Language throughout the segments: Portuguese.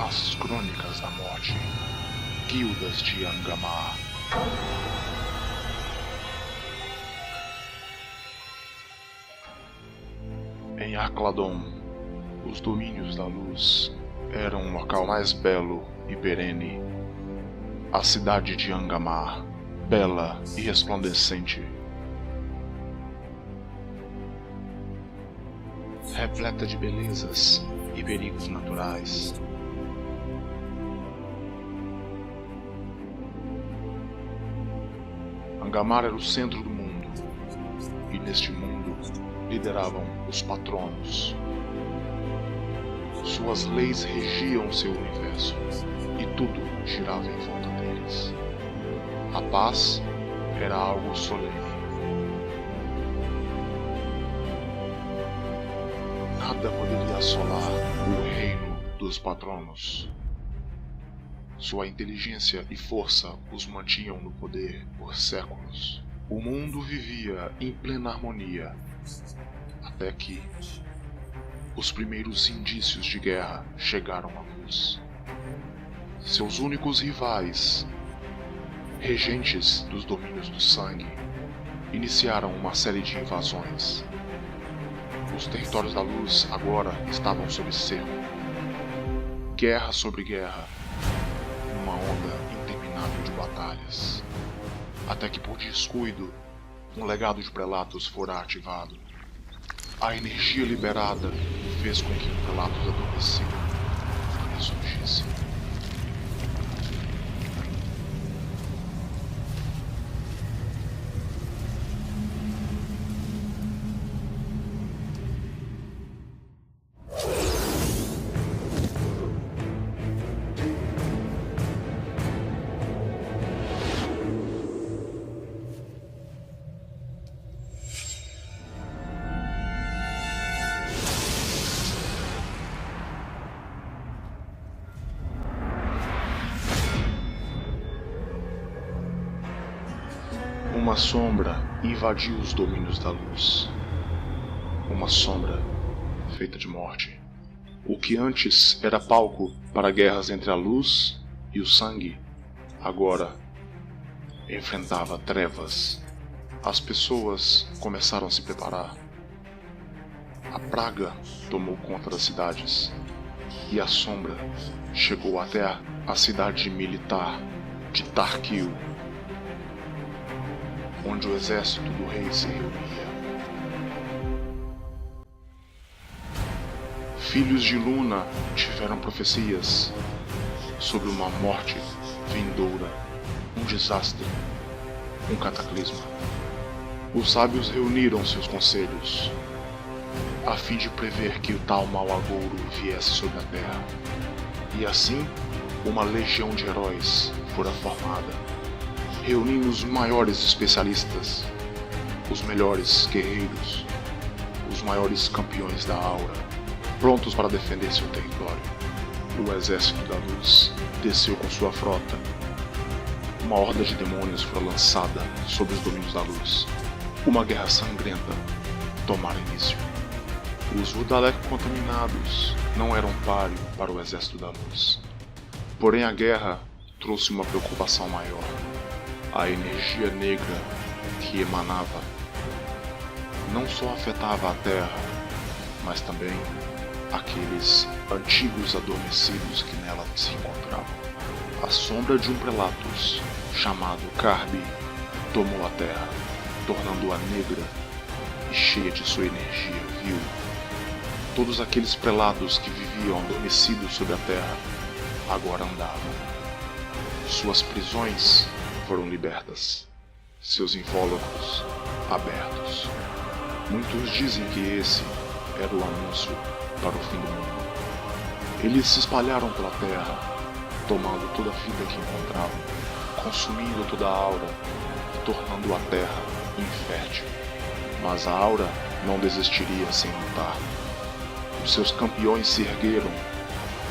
As Crônicas da Morte, Guildas de Angamar. Em Arcladon, os domínios da luz eram um local mais belo e perene. A cidade de Angamar, bela e resplandecente, repleta de belezas e perigos naturais. Angamar era o centro do mundo, e neste mundo lideravam os patronos. Suas leis regiam seu universo, e tudo girava em volta deles. A paz era algo solene. Nada poderia assolar o reino dos patronos. Sua inteligência e força os mantinham no poder por séculos. O mundo vivia em plena harmonia, até que os primeiros indícios de guerra chegaram à luz. Seus únicos rivais, regentes dos domínios do sangue, iniciaram uma série de invasões. Os territórios da luz agora estavam sob cerco. Guerra sobre guerra, numa onda interminável de batalhas. Até que por descuido, um legado de prelatos fora ativado. A energia liberada fez com que o prelatos adormecido ressurgisse. Uma sombra invadiu os domínios da luz. Uma sombra feita de morte. O que antes era palco para guerras entre a luz e o sangue, agora enfrentava trevas. As pessoas começaram a se preparar. A praga tomou conta das cidades, e a sombra chegou até a cidade militar de Tarkil, onde o exército do rei se reunia. Filhos de Luna tiveram profecias sobre uma morte vindoura, um desastre, um cataclisma. Os sábios reuniram seus conselhos, a fim de prever que o tal mau agouro viesse sobre a terra. E assim, uma legião de heróis fora formada, reunindo os maiores especialistas, os melhores guerreiros, os maiores campeões da aura, prontos para defender seu território. O exército da luz desceu com sua frota. Uma horda de demônios foi lançada sobre os domínios da luz. Uma guerra sangrenta tomara início. Os Vudalek contaminados não eram páreo para o exército da luz. Porém, a guerra trouxe uma preocupação maior. A energia negra que emanava não só afetava a Terra, mas também aqueles antigos adormecidos que nela se encontravam. A sombra de um prelatus, chamado Carby, tomou a Terra, tornando-a negra e cheia de sua energia vil. Todos aqueles prelados que viviam adormecidos sobre a Terra agora andavam. Suas prisões foram libertas, seus invólucros abertos. Muitos dizem que esse era o anúncio para o fim do mundo. Eles se espalharam pela terra, tomando toda a vida que encontravam, consumindo toda a aura e tornando a terra infértil. Mas a aura não desistiria sem lutar. Os seus campeões se ergueram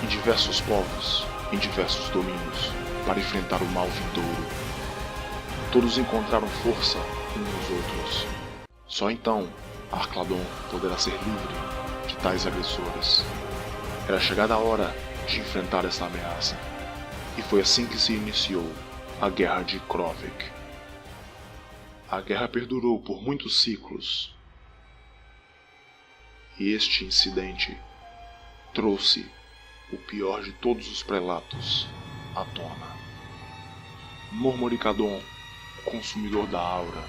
em diversos povos, em diversos domínios, para enfrentar o mal vindouro. Todos encontraram força uns nos outros. Só então Arcladon poderá ser livre de tais agressores. Era chegada a hora de enfrentar essa ameaça. E foi assim que se iniciou a Guerra de Krovik. A guerra perdurou por muitos ciclos. E este incidente trouxe o pior de todos os prelatos à tona. Mormoricadon, o consumidor da aura,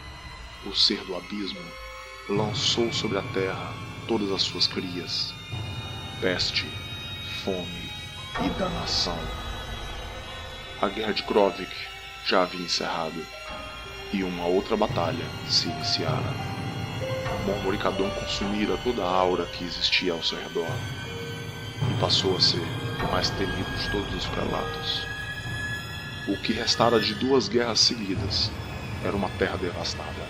o ser do abismo, lançou sobre a terra todas as suas crias. Peste, fome e danação. A Guerra de Krovik já havia encerrado, e uma outra batalha se iniciara. Mormoricadon consumira toda a aura que existia ao seu redor, e passou a ser o mais temido de todos os prelatos. O que restara de 2 guerras seguidas era uma terra devastada.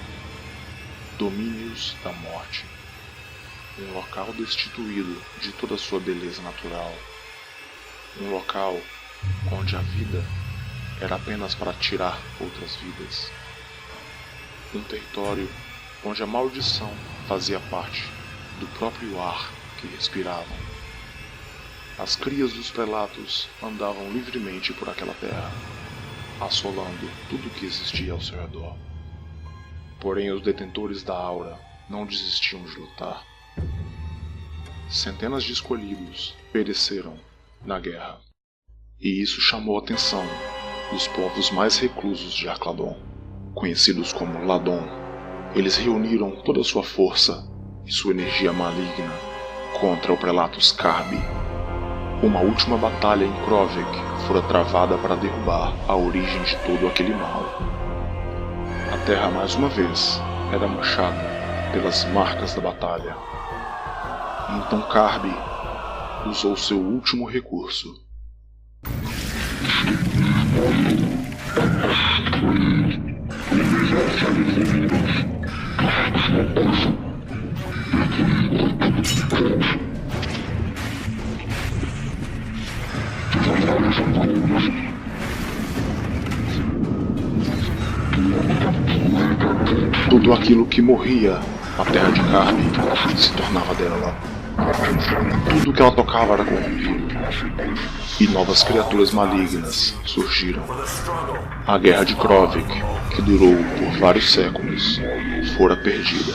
Domínios da morte. Um local destituído de toda a sua beleza natural. Um local onde a vida era apenas para tirar outras vidas. Um território onde a maldição fazia parte do próprio ar que respiravam. As crias dos prelatos andavam livremente por aquela terra, assolando tudo o que existia ao seu redor. Porém, os detentores da aura não desistiam de lutar. Centenas de escolhidos pereceram na guerra, e isso chamou a atenção dos povos mais reclusos de Arcladon, conhecidos como Ladon. Eles reuniram toda a sua força e sua energia maligna contra o prelato Scarbi. Uma última batalha em Krovik fora travada para derrubar a origem de todo aquele mal. A terra mais uma vez era manchada pelas marcas da batalha. Então Carby usou seu último recurso. Tudo aquilo que morria na terra de Carby se tornava dela. Tudo que ela tocava era corrompido, e novas criaturas malignas surgiram. A Guerra de Krovik, que durou por vários séculos, fora perdida.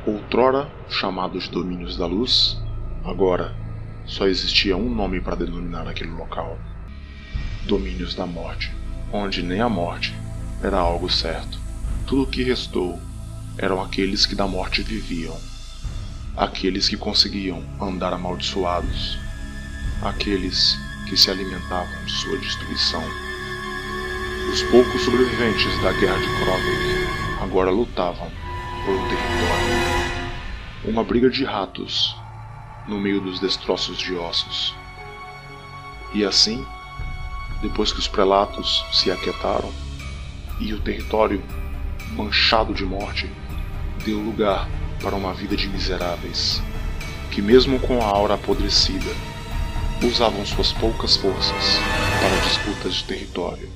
Outrora chamados de Domínios da Luz, agora só existia um nome para denominar aquele local: Domínios da Morte, onde nem a morte era algo certo. Tudo o que restou eram aqueles que da morte viviam, aqueles que conseguiam andar amaldiçoados, aqueles que se alimentavam de sua destruição. Os poucos sobreviventes da Guerra de Krovik agora lutavam por um território. Uma briga de ratos no meio dos destroços de ossos. E assim, depois que os prelatos se aquietaram e o território, manchado de morte, deu lugar para uma vida de miseráveis, que mesmo com a aura apodrecida, usavam suas poucas forças para disputas de território.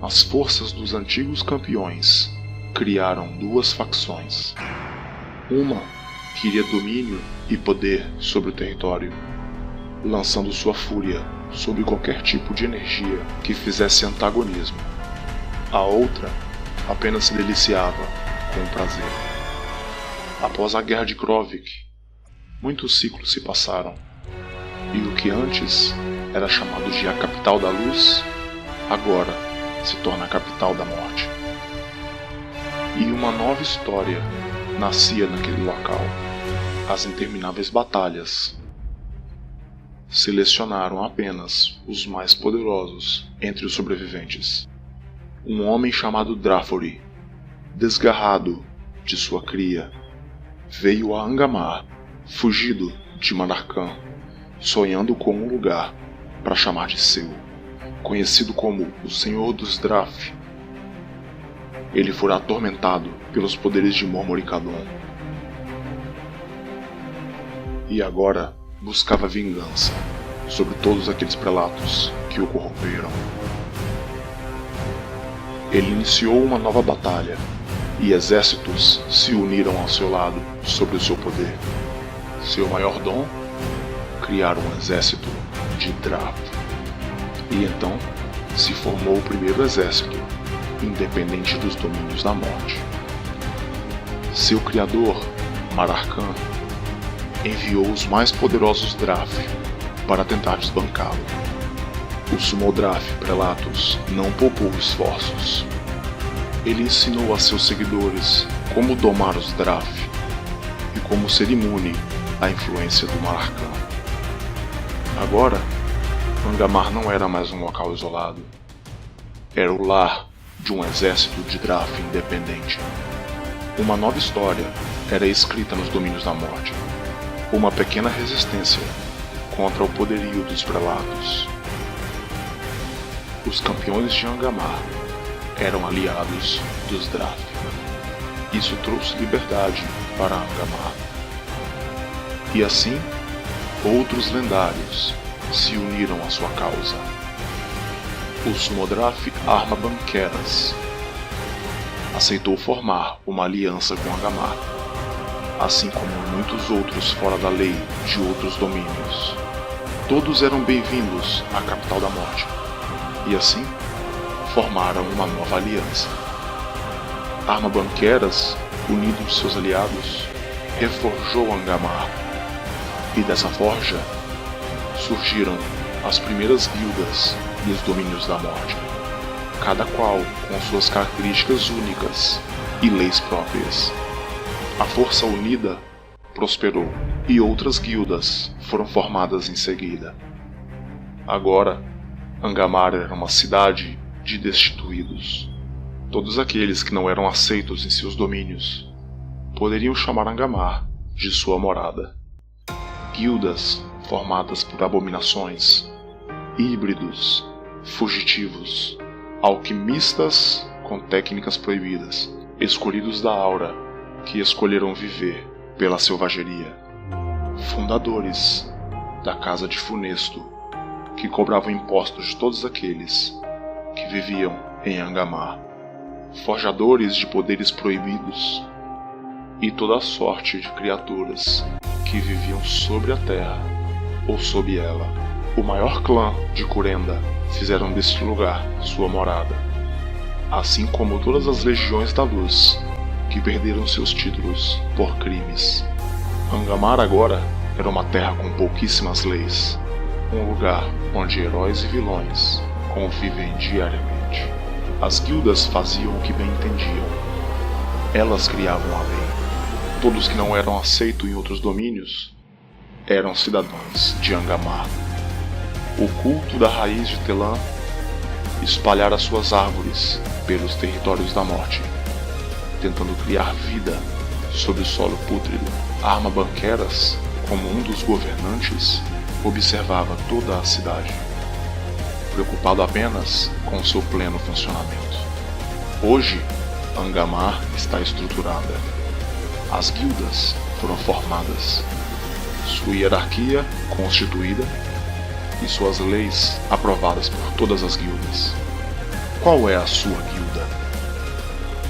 As forças dos antigos campeões criaram 2 facções. Uma queria domínio e poder sobre o território, lançando sua fúria sobre qualquer tipo de energia que fizesse antagonismo. A outra apenas se deliciava com o prazer. Após a Guerra de Krovik, muitos ciclos se passaram, e o que antes era chamado de a Capital da Luz, agora se torna a Capital da Morte. E uma nova história nascia naquele local. As intermináveis batalhas selecionaram apenas os mais poderosos entre os sobreviventes. Um homem chamado Drafori, desgarrado de sua cria, veio a Angamar, fugido de Manarkhan, sonhando com um lugar para chamar de seu, conhecido como o Senhor dos Draf. Ele fora atormentado pelos poderes de Mormoricadon. e agora buscava vingança sobre todos aqueles prelatos que o corromperam. Ele iniciou uma nova batalha e exércitos se uniram ao seu lado sobre o seu poder. Seu maior dom? Criar um exército de Drath. E então se formou o primeiro exército, independente dos domínios da morte. Seu criador, Mararkan, enviou os mais poderosos Drath para tentar desbancá-lo. O Sumodrath Prelatus não poupou esforços. Ele ensinou a seus seguidores como domar os Drath e como ser imune à influência do Mararkan. Agora, Angamar não era mais um local isolado. Era o lar de um exército de Drath independente. Uma nova história era escrita nos domínios da morte. Uma pequena resistência contra o poderio dos prelatos. Os campeões de Angamar eram aliados dos Drath. Isso trouxe liberdade para Angamar. E assim, outros lendários se uniram à sua causa. O Sumodrath Armabanqueras aceitou formar uma aliança com Angamar, assim como muitos outros fora da lei de outros domínios. Todos eram bem-vindos à capital da morte, e assim formaram uma nova aliança. Armabanqueras, unido aos seus aliados, reforjou Angamar, e dessa forja surgiram as primeiras guildas dos domínios da morte, cada qual com suas características únicas e leis próprias. A força unida prosperou e outras guildas foram formadas em seguida. Agora, Angamar era uma cidade de destituídos. Todos aqueles que não eram aceitos em seus domínios poderiam chamar Angamar de sua morada. Guildas formadas por abominações, híbridos, fugitivos, alquimistas com técnicas proibidas, escolhidos da aura que escolheram viver pela selvageria, fundadores da Casa de Funesto que cobravam impostos de todos aqueles que viviam em Angamar, forjadores de poderes proibidos e toda a sorte de criaturas que viviam sobre a terra ou sob ela. O maior clã de Curenda fizeram deste lugar sua morada, assim como todas as legiões da luz que perderam seus títulos por crimes. Angamar agora era uma terra com pouquíssimas leis, um lugar onde heróis e vilões convivem diariamente. As guildas faziam o que bem entendiam. Elas criavam a lei. Todos que não eram aceitos em outros domínios eram cidadãos de Angamar. O culto da raiz de Telan espalhara suas árvores pelos territórios da morte, tentando criar vida sobre o solo pútrido. Armabanqueras, como um dos governantes, observava toda a cidade, preocupado apenas com seu pleno funcionamento. Hoje, Angamar está estruturada. As guildas foram formadas, sua hierarquia constituída e suas leis aprovadas por todas as guildas. Qual é a sua guilda?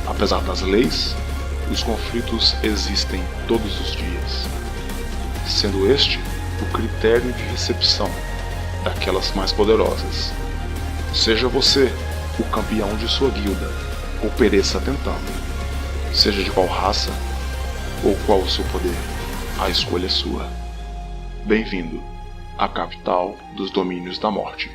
Apesar das leis, os conflitos existem todos os dias, sendo este o critério de recepção daquelas mais poderosas. Seja você o campeão de sua guilda, ou pereça tentando. Seja de qual raça, ou qual o seu poder, a escolha é sua. Bem-vindo à capital dos domínios da morte.